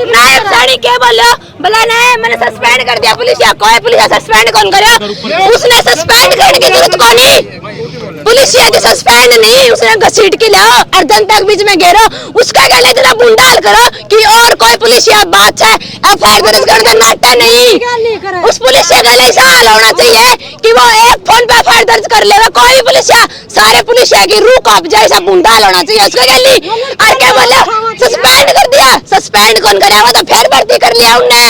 नायब साड़ी क्या बोलो बोला नहीं मैंने सस्पेंड कर दिया पुलिस या कोई पुलिस सस्पेंड कौन करे उसने सस्पेंड करने की जरूरत कौन है पुलिस या सस्पेंड नहीं उसने घसीट के लाओ और जनता के बीच में घेरो उसका गले इतना बुंडाल करो कि और कोई पुलिस या बात है एफआईआर दर्ज करने का नाटक नहीं उस पुलिस के गले ऐसा हाल होना चाहिए कि वो एक फोन पे एफआईआर दर्ज कर लेगा कोई पुलिस या सारे पुलिस की रूह कांप जाए ऐसा बुंडाल होना चाहिए उसका गले और क्या बोला सस्पेंड कर दिया सस्पेंड कौन करे वो तो फिर भर्ती कर लिया उनने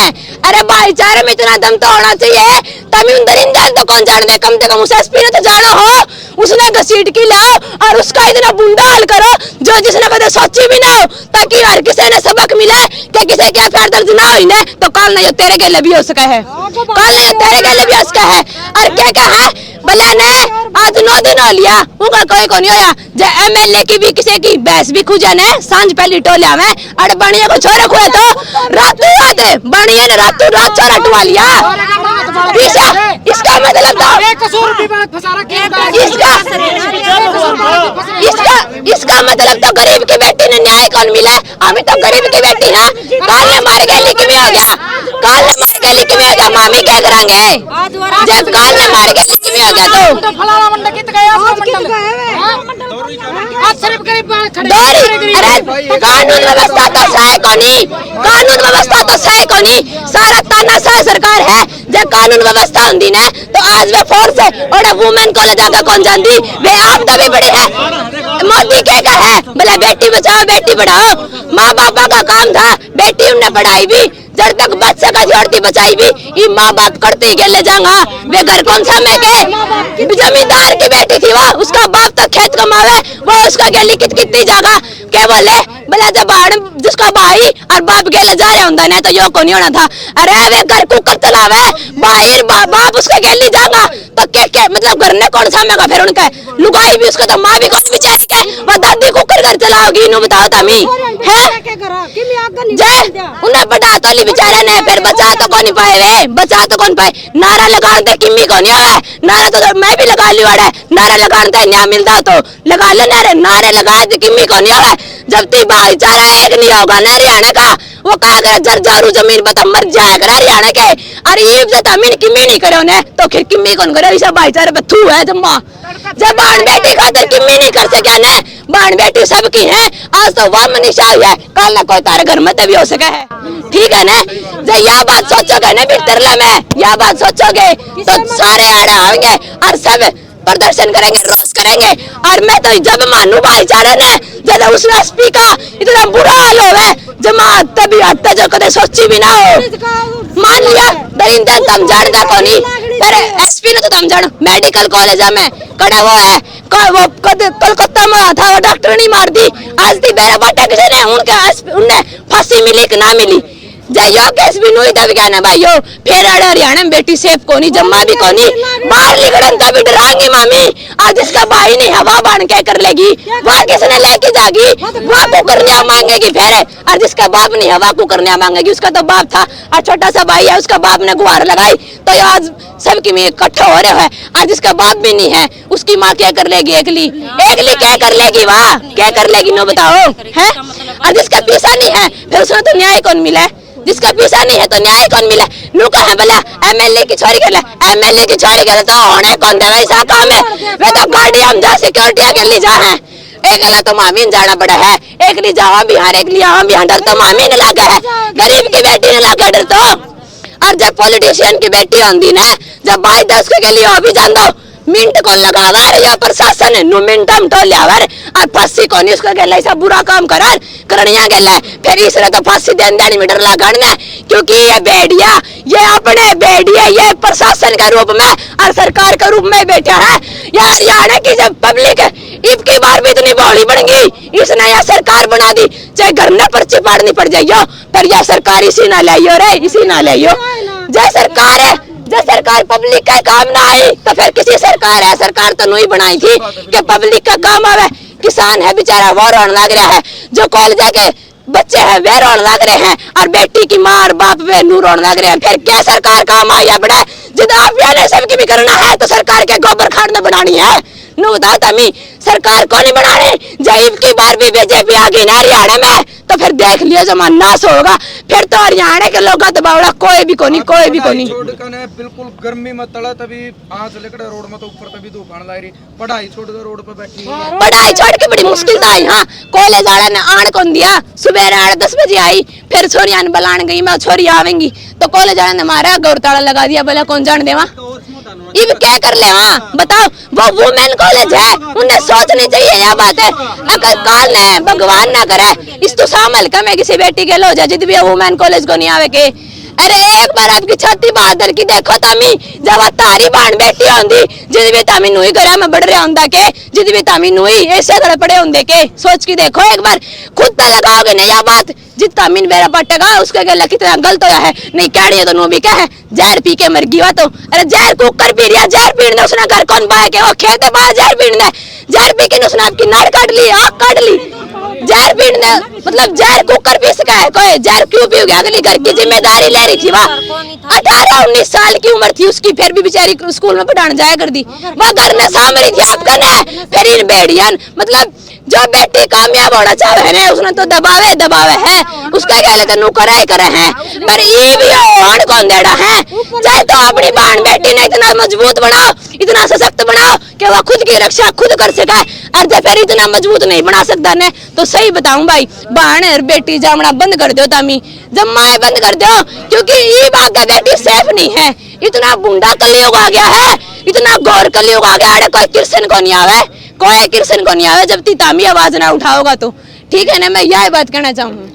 अरे भाईचारे में इतना दम तो होना चाहिए तभी उधर इंजान तो कौन जान दे कम से कम उसे एसपी ने तो जाना हो उसने घसीट की लाओ और उसका इतना बुंडाल करो जो जिसने कभी सोची भी ना हो ताकि हर किसी ने सबक मिले कि किसी की एफआईआर दर्ज ना हुई ना तो कल ना ये तेरे के लिए भी हो सका है कल ना ये तेरे के लिए भी हो सका है और क्या है भला ने आज 9 दिन हो लिया उनका कोई को नहीं होया जे एमएलए की भी किसी की भैंस भी खुजा ने सांझ पहली टोलिया में अरे बनिया को छोरे खुए तो रातों रात बनिया ने रातों रात छोरा टुवा लिया इसका मतलब तो इसका मतलब तो गरीब की बेटी ने न्याय कौन मिला हमें तो गरीब की बेटी है काल ने मार गली की में हो गया काल ने मार गली की में हो गया मामी क्या करेंगे जब काल ने मार गली की में हो गया तो फलाना मंडल कित गया आज सिर्फ गरीब कानून व्यवस्था तो सही कोनी कानून व्यवस्था तो सही कोनी सारा तानाशाह सरकार है जब कानून व्यवस्था होंदी ना तो आज वे फोर्स है और वुमेन कॉलेज आका कौन जानती वे आप तभी बड़े हैं मोदी क्या है बोला बेटी बचाओ बेटी पढ़ाओ माँ बापा का काम था बेटी उन्हें पढ़ाई भी जब तक बच्चा का जोड़ती बचाई भी ये माँ बाप करते ही ले जाऊंगा वे घर कौन सा मैं के जमींदार की बेटी थी वह उसका बाप तो खेत कमावे वो उसका गली कितनी जागा क्या बोले बोला जब जिसका भाई और बाप गेले जा रहे होंगे ना तो यो को नहीं होना था अरे वे घर कुकर चलावे बाहर बाप उसका गली जाऊंगा तो क्या मतलब घर ने कौन सामेगा फिर उनका लुगाई भी उसका तो माँ भी कौन बेचारी के वो दादी कुकर घर चलाओगी नो बताओ तमी है जय उन्हें पढ़ा तो बेचारे ने फिर बचा तो कौन पाए वे बचा तो कौन पाए नारा लगाने किम्मी कौन है नारा तो मैं भी लगा लिया है नारा लगाने न्याय मिलता तो लगा ले नारे लगाए तो किम्मी कौन है जब तक भाईचारा एक नहीं होगा ना हरियाणा का वो कहा करे जर्जरू जमीन बता मर जाया करे हरियाणा के अरे ये जमीन किम्मी नहीं करे उन्हें तो फिर किम्मी कौन करे ऐसा भाईचारे पे थू है जम्मा जब बाण बेटी खातर किम्मी नहीं कर सके ना बाण बेटी सबकी है आज तो वह मनीषा है कल ना कोई तारे घर में तभी हो सके है ठीक है ना जब यह बात सोचोगे ना बिरतरला में यह बात सोचोगे तो सारे आड़े आएंगे और सब प्रदर्शन करेंगे रोज करेंगे और मैं तो जब मानू भाईचारे ने जब उसने एसपी का इतना बुरा हाल होवे जमात तभी हटते जो कदे सोची भी ना हो मान लिया दरिंदर तम जानता कोनी तेरे एसपी ने तो तम जान मेडिकल कॉलेज में कड़ा वो है वो कोलकाता में था वो डॉक्टर नहीं मार दी आज दी मेरा बाटा किसी ने उन्हें फांसी मिली कि ना मिली जाइयो केस भी नहीं दब गया ना भाइयों फिर अड़े हरियाणा में बेटी सेफ कोनी जम्मा भी कोनी बाहर निकलन तभी डरांगी मामी आज इसका भाई नहीं हवा बांध के कर लेगी वह किसने लेके जागी वह को करने मांगेगी फिर और जिसका बाप नहीं हवा को करने मांगेगी उसका तो बाप था और छोटा सा भाई है उसका बाप ने गुहार लगाई तो आज सबकी में इकट्ठा हो रहे हैं आज इसका बाप भी नहीं है उसकी माँ क्या कर लेगी एकली क्या कर लेगी वाह क्या कर लेगी नो बताओ है और जिसका पैसा नहीं है फिर उसमें तो न्याय कौन मिला जिसका पैसा नहीं है तो न्याय कौन मिला नू कहा बोला एमएलए की छोरी कर एमएलए की छोरी कर तो होने कौन दे वैसा काम है वे तो गाड़ी हम जा सिक्योरिटी के लिए जा है एक तो मामी जाना पड़ा है एक लिए जावा बिहार एक लिए हम बिहार डर तो मामी ने लगा है गरीब की बेटी ने लगा डर तो और जब पॉलिटिशियन की बेटी आंदी ना जब भाई 10 के लिए हो भी जान दो मिनट कौन लगावर या प्रशासन नो मिनटम तो लियावर और फांसी कौन उसका गला ऐसा बुरा काम करार करनिया गला फिर इसने तो फांसी देनी मीटर लगाना क्योंकि ये बेड़िया ये अपने बेड़िया ये प्रशासन का रूप में और सरकार का रूप में बैठा है यार हरियाणा की जब पब्लिक इसकी बार भी इतनी बौली बन गई इसने यह सरकार बना दी चाहे घर में पर्ची पाड़नी पड़ जाइयो पर यह सरकार इसी ना लाइयो रे इसी ना लाइयो जय सरकार है जब सरकार पब्लिक का काम ना आई तो फिर किसी सरकार है सरकार तो नहीं बनाई थी कि पब्लिक का काम आवे किसान है बेचारा वो रोन लग रहा है जो कॉलेज के बच्चे हैं वे रोन लग रहे हैं और बेटी की माँ और बाप वे नू रोन लग रहे हैं फिर क्या सरकार काम आई है बड़ा जिद आप सबकी भी करना है तो सरकार के गोबर खाद में बनानी है नो बताओ तमी सरकार को नहीं बनाने। जब की बार भी बीजेपी आ गई ना हरियाणा में तो फिर देख लियो जमान नाश होगा। फिर तो हरियाणा के लोग दबावड़ा कोई भी कोनी, कोई भी कोनी। छोड़ कने बिल्कुल गर्मी में तड़ा तभी आज लेकर रोड में तो ऊपर तभी धूप आने लग रही। पढ़ाई छोड़ कर रोड पे बैठी है। पढ़ाई छोड़ के बड़ी मुश्किल था यहाँ। कॉलेज वाले ने आन कौन दिया। सुबह 10 बजे आई, फिर छोरिया ने बुलाने गई, मैं छोरी आवेंगी तो कॉलेज वाले ने मारा गौर ताला लगा दिया। बोला कौन जान देवा इब क्या कर ले वहाँ बताओ। वो वुमेन कॉलेज है, उन्हें सोचनी चाहिए यह बात है। अगर काल ने भगवान ना करे इस तो शामिल का मैं किसी बेटी के लो जा जिद भी वुमेन कॉलेज को नहीं आवे के। अरे एक बार आपकी छाती बहादुर की देखो तमी जब तारी बहन बेटी होंगी जिद भी तमी नुई घर में बढ़ रहा होंगे के जिद भी तमी नुई ऐसे तरह पड़े होंगे के सोच के देखो एक बार खुद तो लगाओगे नहीं यह बात जितना मीन मेरा पटेगा उसका गला कितना गलत होया है। नहीं कहनी है तो नो भी कह जहर पी के मर गया तो अरे जहर कुकर पी रिया जहर पीने उसने घर कौन पाए के वो खेत बाहर जहर पीने जहर पी के उसने आपकी नाड़ काट ली आँख काट ली। जहर पीने मतलब जहर कुकर पी सका है कोई जहर क्यों पी गया अगली घर की जिम्मेदारी ले रही थी वह 18-19 साल की उम्र थी उसकी फिर भी बेचारी स्कूल में पढ़ाने जाया कर दी। वो घर ने सामरी थी आपका ने फिर इन बेड़ियन मतलब जो बेटी कामयाब होना चाहे है उसने तो दबावे है उसका क्या लेते नु करे हैं पर ये भी हण कौन देड़ा है। चाहे तो अपनी बहन बेटी ने इतना मजबूत बनाओ इतना सशक्त बनाओ कि वह खुद की रक्षा खुद कर सके और जब फिर इतना मजबूत नहीं बना सकता ने तो सही बताऊं भाई बहन और बेटी जामना बंद कर दो तामी जमाए बंद कर दो क्योंकि ये बात बेटी सेफ नहीं है। इतना बुंडा कलयुग आ गया है इतना गौर कलयुग आ गया है कोई कृष्ण को नहीं आवे कोई कृष्ण को नहीं आवे जब ती तामी आवाज ना उठाओगा तो ठीक है ना। मैं यह बात कहना चाहूँ।